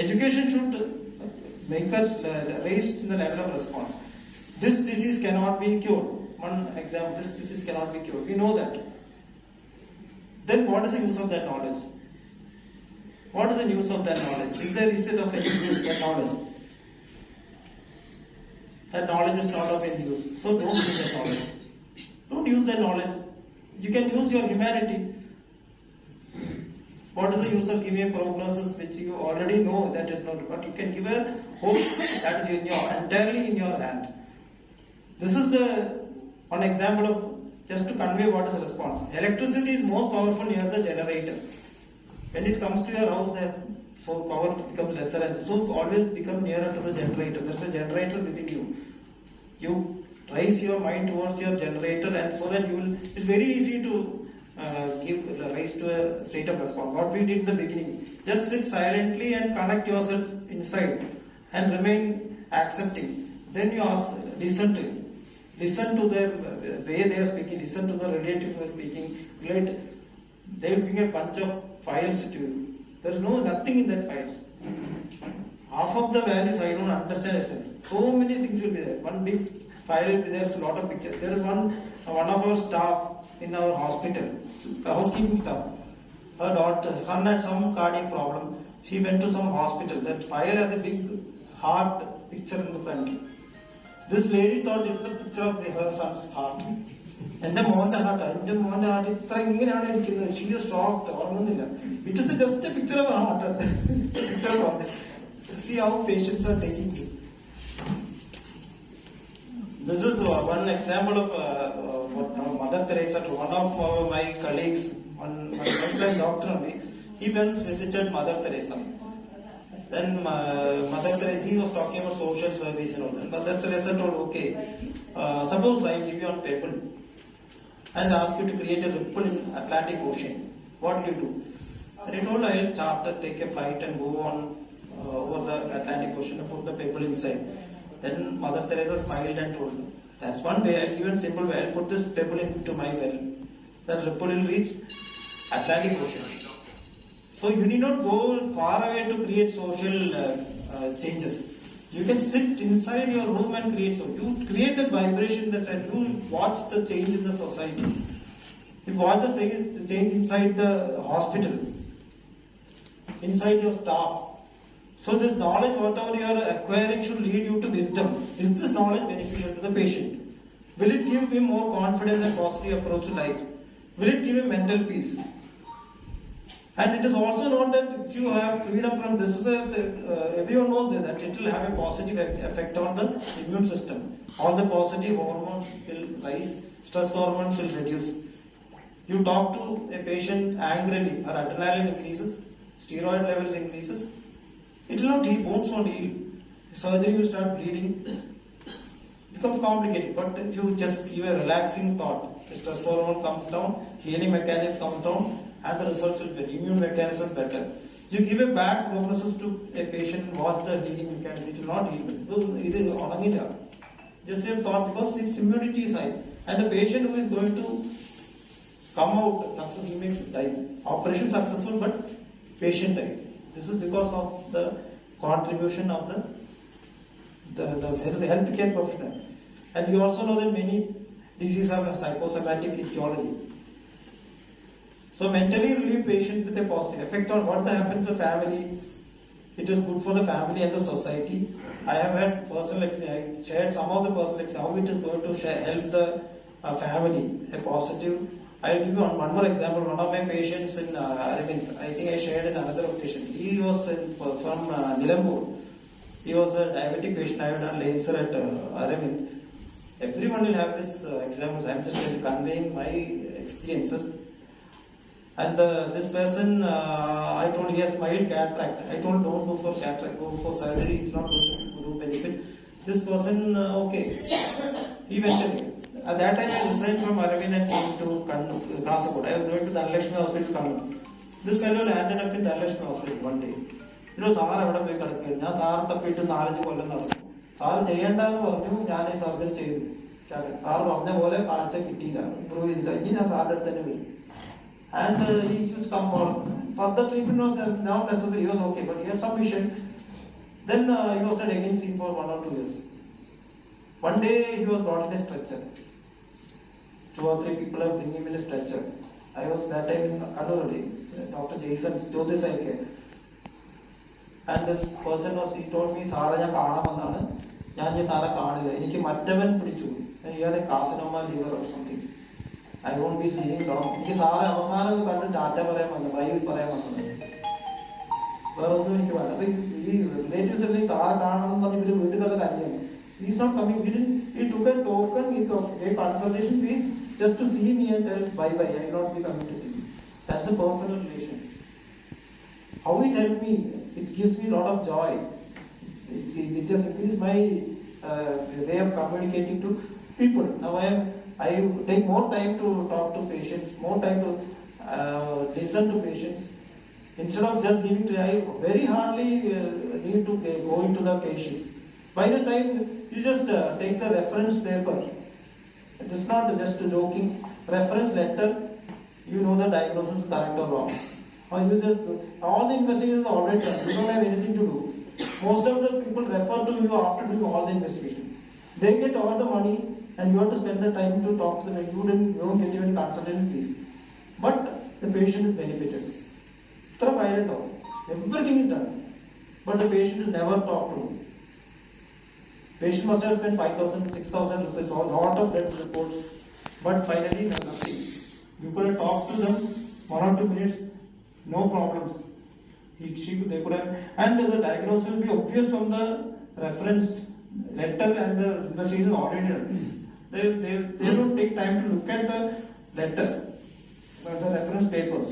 Speaker 1: Education should make us raise to the level of response. This disease cannot be cured. One example, this disease cannot be cured. We know that. Then what is the use of that knowledge? What is the use of that knowledge? Is it of any use, that knowledge? That knowledge is not of any use. So don't use that knowledge. Don't use that knowledge. You can use your humanity. What is the use of giving a prognosis which you already know that is not, but you can give a hope that is entirely in your hand. This is one example of, just to convey what is response. Electricity is most powerful near the generator. When it comes to your house, so power becomes lesser, and so always become nearer to the generator. There is a generator within you. You raise your mind towards your generator, and so that you will. It's very easy to raise to a state of response. What we did in the beginning, just sit silently and connect yourself inside, and remain accepting. Then you ask, listen to their way they are speaking. Listen to the relatives who are speaking. They will bring a bunch of files to you. There's nothing in that files. Half of the values I don't understand essence. So many things will be there. One big file will be there, there's a lot of pictures. There is one of our staff in our hospital, housekeeping staff. Her son had some cardiac problem. She went to some hospital. That file has a big heart picture in the front. This lady thought it was a picture of her son's heart. എന്റെ മോന്റെ heart ഇത്ര ഇങ്ങനെയാണ് ഇരിക്കുന്നത്. She was shocked, ഉറങ്ങുന്നില്ല. It is just a picture of heart. Picture of see how patients are taking this. This is one example of Mother Teresa. One of my colleagues, one doctor only, he once visited Mother Teresa. Then Mother Teresa, he was talking about social service and all. And Mother Teresa told, okay, suppose I give you on paper and ask you to create a ripple in Atlantic Ocean. What will you do? And he told, I'll charter, take a flight and go on over the Atlantic Ocean and put the people inside. Then Mother Teresa smiled and told, that's one way, I'll give you a simple way, I'll put this pebble into my well. That ripple will reach Atlantic Ocean. So you need not go far away to create social changes. You can sit inside your room and create. So you create that vibration that you watch the change in the society. You watch the change inside the hospital, inside your staff. So this knowledge, whatever you are acquiring, should lead you to wisdom. Is this knowledge beneficial to the patient? Will it give him more confidence and positive approach to life? Will it give him mental peace? And it is also known that if you have freedom from this, everyone knows that it will have a positive effect on the immune system. All the positive hormones will rise, stress hormones will reduce. You talk to a patient angrily, her adrenaline increases, steroid levels increases. It will not heal, bones won't heal. Surgery will start bleeding. It becomes complicated. But if you just give a relaxing thought, the stress hormone comes down, healing mechanism comes down, and the results will be immune mechanism better. You give a bad prognosis to a patient, watch the healing mechanism, it will not heal. So it is Just a thought, because his immunity is high. And the patient who is going to come out successful, he may die. Operation successful, but patient died. This is because of the contribution of the healthcare professional. And you also know that many diseases have a psychosomatic etiology. So mentally relieve patient with a positive effect on what happens to the family. It is good for the family and the society. I have had personal experience. I shared some of the personal experience, how it is going to help the family, a positive. I'll give you one more example. One of my patients in Arvind, I think I shared in another occasion. He was from Nilambur. He was a diabetic patient. I have done laser at Arvind. Everyone will have this examples. I am just conveying my experiences. And this person, I told he has mild cataract. I told don't go for cataract, go for surgery. It's not going to do benefit. This person, okay, he went away. At that time, I resigned from Arvind and came to Kasaragod. I was going to the Dhanlakshmi hospital to Kannur. This fellow landed up in Dhanlakshmi hospital one day. You know, Sar അവിടെ പോയി കിടക്കുകയാണ്. ഞാൻ sir തപ്പിയിട്ട് 4-5 കൊല്ലം നടന്നു. Sir ചെയ്യേണ്ടെന്ന് പറഞ്ഞു, ഞാൻ ഈ surgery ചെയ്തു. Sir പറഞ്ഞ പോലെ കാഴ്ച കിട്ടിയില്ല, ഇമ്പ്രൂവ് ചെയ്തില്ല. ഇനി ഞാൻ സാറിന്റെ അടുത്ത് തന്നെ വരും. And he used to come for further treatment was not necessary. He was okay, but he had some vision. Then he was not again seen for 1 or 2 years. One day he was brought in a stretcher. 2 or 3 people have bring him in a stretcher. I was that time in Kannur, Dr. Jason's Jyotish Psychiatrist. And this person was, he told me, Sara, ഞാൻ കാണാൻ വന്നാണ്. ഞാൻ സാറെ കാണില്ല. എനിക്ക് മറ്റവൻ പിടിച്ചു. He had a carcinoma liver or something. I won't be sleeping long. എനിക്ക് സാറെ അവസാനം കണ്ട് ടാറ്റ പറയാൻ വന്നത്, ബൈ പറയാൻ വന്നത്. വേറെ ഒന്നും എനിക്ക് വേണ്ട. അപ്പൊ ഈ റിലേറ്റീവ്സ് അല്ലെങ്കിൽ സാറെ കാണണം എന്ന് പറഞ്ഞ് ഇവര് വീട്ടിലുള്ള കാര്യമാണ്. He is not coming. He took a token, he took a consultation fees just to see me and tell bye bye. I will not be coming to see you. That's a personal relation. How it helped me, it gives me a lot of joy. It just increases my way of communicating to people. Now I take more time to talk to patients, more time to listen to patients. Instead of just giving, I very hardly need to go into the cases. By the time you just take the reference paper, it is not just joking. Reference letter, you know the diagnosis correct or wrong. Or you just, all the investigations are already done. You don't have anything to do. Most of the people refer to you after doing all the investigation. They get all the money and you have to spend the time to talk to them. You don't get even consultation fees. But the patient is benefited. Everything is done. But the patient is never talked to. Patient must have spent 5,000, 6,000 rupees, a lot of blood reports, but finally nothing. You could have talked to them 1 or 2 minutes, no problems. They could have, and the diagnosis will be obvious from the reference letter and the investigation already done. They don't take time to look at the letter, but the reference papers.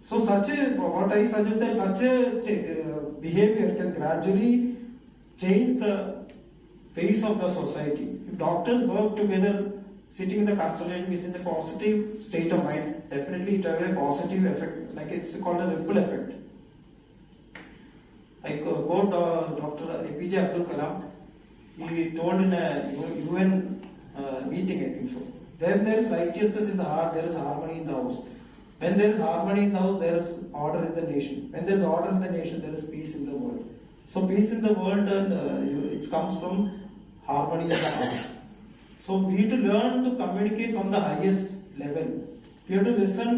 Speaker 1: So what I suggest that such a behavior can gradually change the face of the society. If doctors work together, sitting in the consultation is in a positive state of mind, definitely it will have a positive effect, like it's called a ripple effect. I quote Dr. APJ Abdul Kalam. He told in a UN meeting, I think so. When there is righteousness in the heart, there is harmony in the house. When there is harmony in the house, there is order in the nation. When there is order in the nation, there is peace in the world. So peace in the world, it comes from harmony in the heart. So we need to learn to communicate from the highest level. We have to listen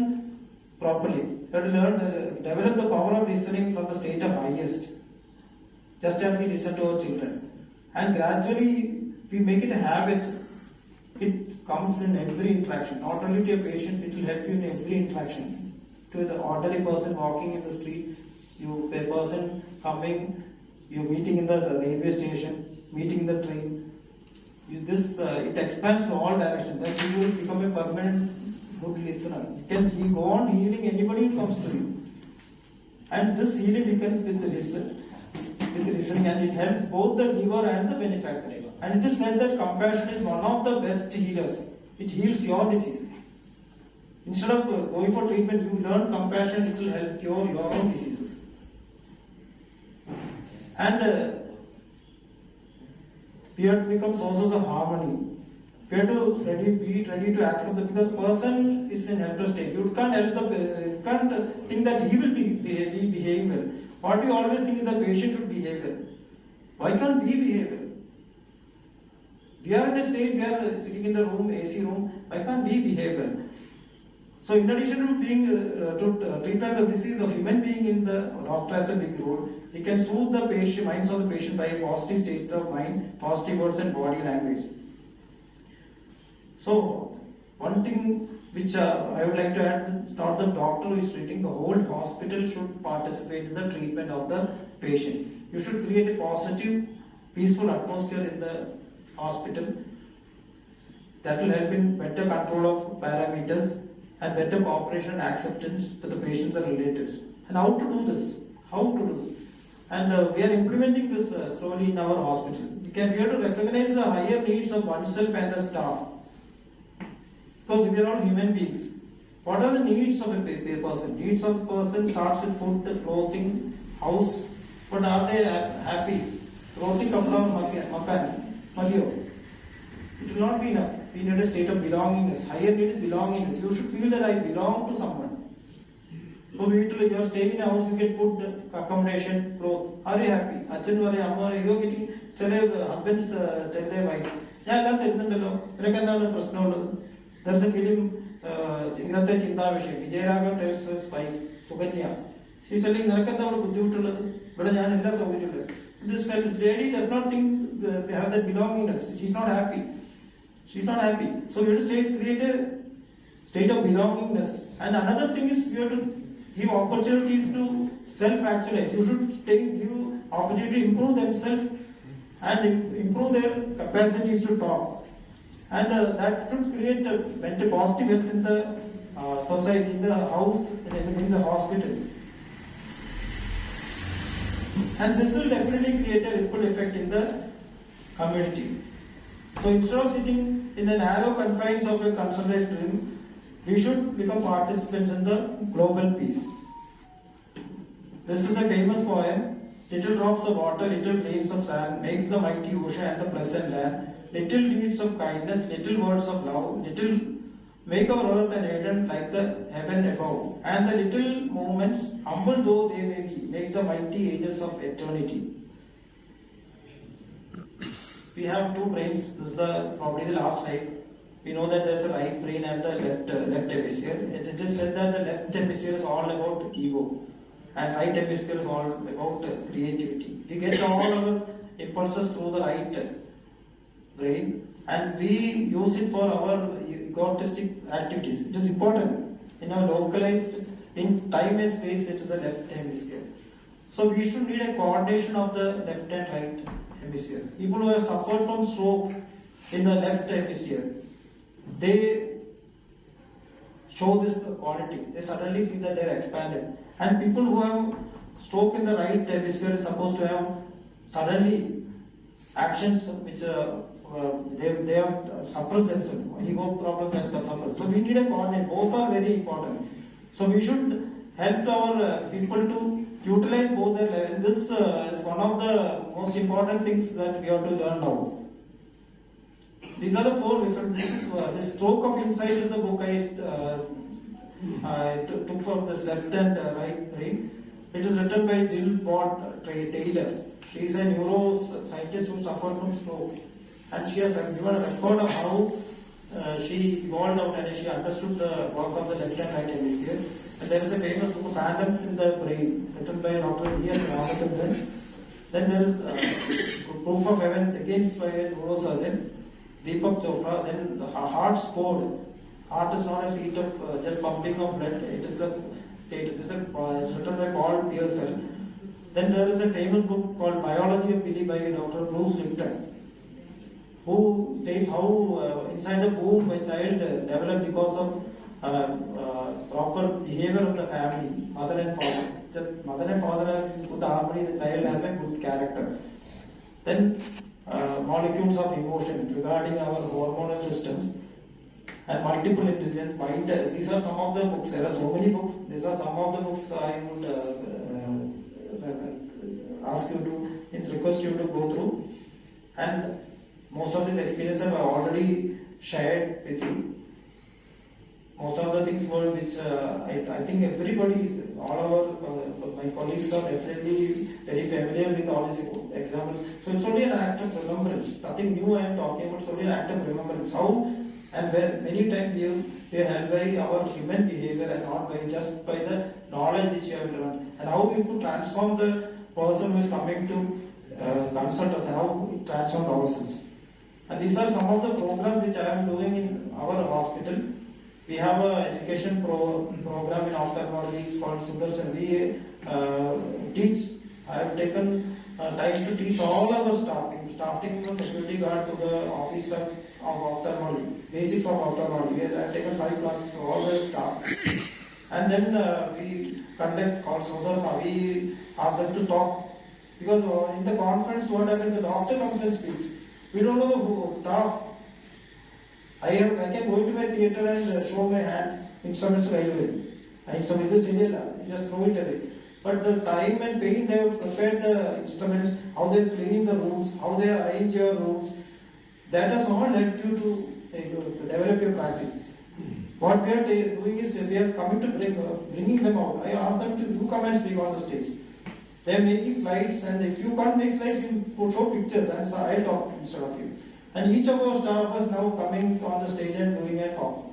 Speaker 1: properly. We have to learn, develop the power of listening from the state of highest. Just as we listen to our children. And gradually, we make it a habit. It comes in every interaction. Not only to your patients, it will help you in every interaction. To the ordinary person walking in the street, a person coming, you're meeting in the railway station, meeting in the train. It expands to all directions. Then you will become a permanent good listener. You can go on healing anybody who comes to you. And this healing begins with listening, and it helps both the giver and the benefactor. And it is said that compassion is one of the best healers. It heals your disease. Instead of going for treatment, you learn compassion, it will help cure your own diseases. And We have to become sources of harmony. We have to be ready to accept that, because person is in helpless state. You can't think that he will be behaving well. What we always think is that patient should behave well. Why can't we behave well? We are in a state, we are sitting in the room, AC room. Why can't we behave well? So, in addition to being to treatment of disease, the human being in the doctor has a big role. We can soothe the patient, minds of the patient by a positive state of mind, positive words and body language. So, one thing which I would like to add, it's not the doctor who is treating, the whole hospital should participate in the treatment of the patient. You should create a positive, peaceful atmosphere in the hospital. That will help in better control of parameters and better cooperation and acceptance with the patients and relatives. And how to do this? And we are implementing this slowly in our hospital. We have to recognize the higher needs of oneself and the staff. Because we are all human beings. What are the needs of a person? Needs of a person starts with food, clothing, house. But are they happy? Roti, kapda, makan. It will not be enough. We need a state of belongingness. Higher need is belongingness. You should feel that I belong to someone. So you are staying in a house, you get food, accommodation, clothes. Are you happy? Husbands tell their wives, there is a film, Vijayaraga tells his wife, Suganya. She is telling, this lady does not think we have that belongingness. She is not happy. So we have to create a state of belongingness. And another thing is, we have to give opportunities to self-actualize. You should give opportunity to improve themselves and improve their capacities to talk. And that should create a positive health in the society, in the house, in the hospital. And this will definitely create a ripple effect in the community. So instead of sitting in the narrow confines of a consultation room, we should become participants in the global peace. This is a famous poem. Little drops of water, little grains of sand, makes the mighty ocean and the pleasant land. Little deeds of kindness, little words of love, little make our earth and Eden like the heaven above. And the little moments, humble though they may be, make the mighty ages of eternity. We have two brains. This is probably the last slide. We know that there is a right brain and the left hemisphere. It is said that the left hemisphere is all about ego, and right hemisphere is all about creativity. We get all our impulses through the right brain, and we use it for our egotistic activities. It is important. Localized in time and space, it is the left hemisphere. So we should need a coordination of the left and right hemisphere. People who have suffered from stroke in the left hemisphere, they show this quality. They suddenly feel that they are expanded. And people who have stroke in the right hemisphere is supposed to have suddenly actions which they have suppressed themselves. Ego problems and suppressed. So we need a coordinate. Both are very important. So we should help our people to utilize both their level. And this is one of the most important things that we have to learn now. These are the four different. This stroke of insight is the book I took from this left and right brain. It is written by Jill Bott Taylor. She is a neuroscientist who suffered from stroke, and she has given a record of how she evolved out and she understood the work of the left and right hemisphere. And there is a famous book, Phantoms in the Brain, written by Dr. E.S. Ramachandran. Then there is Proof of Heaven, again by a neurosurgeon, Deepak Chopra. Then the Heart's Code. Heart is not a seat of just pumping of blood. It is a state. It's written by Paul Pearson. Then there is a famous book called Biology of Billy by Dr. Bruce Lipton, who states how inside the womb a child developed because of proper behavior of the family, mother and father. The mother and father are in good harmony, the child has a good character. Then molecules of emotion regarding our hormonal systems and multiple intelligence mind. These are some of the books. There are so many books. These are some of the books I would ask you to, request you to go through. And Most of these experiences I've already shared with you. Most of the things were which I think everybody is, all our my colleagues are definitely very familiar with all these examples. So it's only an act of remembrance. Nothing new I am talking about. It's only an act of remembrance. How and where many times we are held by our human behavior and not by just by the knowledge which you have learned. And how we could transform the person who is coming to consult us and how we transform ourselves. And these are some of the programs which I am doing in our hospital. We have an education program in ophthalmology. It's called Sudarshan. We teach. I have taken time to teach all our starting from security guard to the office staff of ophthalmology, basics of ophthalmology. I have taken 5 classes for all the staff. And then we conduct called Sodharma. We ask them to talk. Because in the conference, what happens, the doctor comes and speaks. We don't know who, staff. I can go into my theatre and show my hand, instruments right away. Just throw it away. But the time and pain they have prepared the instruments, how they clean the rooms, how they arrange your rooms, that has all led you to develop your practice. What we are doing is we are coming to bringing them out. I ask them to come and speak on the stage. They are making slides, and if you can't make slides, you show pictures, and so I'll talk instead of you. And each of our staff is now coming on the stage and doing a talk.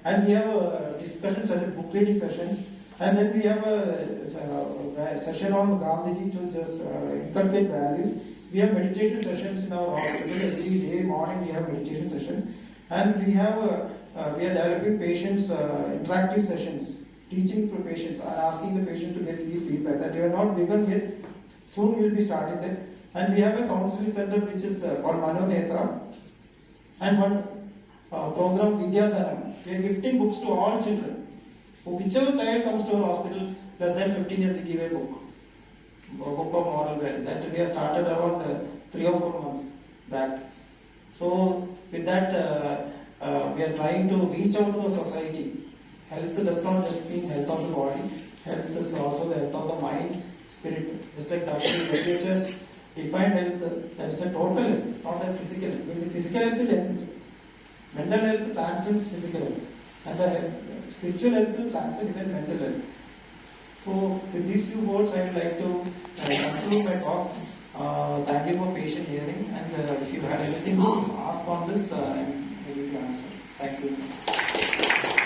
Speaker 1: And we have a discussion session, book reading sessions, and then we have a session on Gandhiji to just inculcate values. We have meditation sessions in our hospital every day morning. We have meditation session, and we are developing patients interactive sessions, teaching to patients and asking the patient to give feedback. That we have not begun yet. Soon we will be starting that. And we have a counseling center which is called Mano Netra, and one program Vidyadhanam. We are gifting books to all children. Whichever child comes to our hospital, less than 15 years, they give a book of moral values. That we have started around 3 or 4 months back. So with that, we are trying to reach out to the society. Health does not just mean health of the body. Health is also the health of the mind, spirit. Just like dictatorship define health, that is a total health, not a physical health. When the physical health is health, mental health transcends physical health, and the spiritual health transcends even mental health. So, with these few words, I would like to conclude my talk. Thank you for patient hearing, and if you had anything to ask on this, I am ready to answer. Thank you.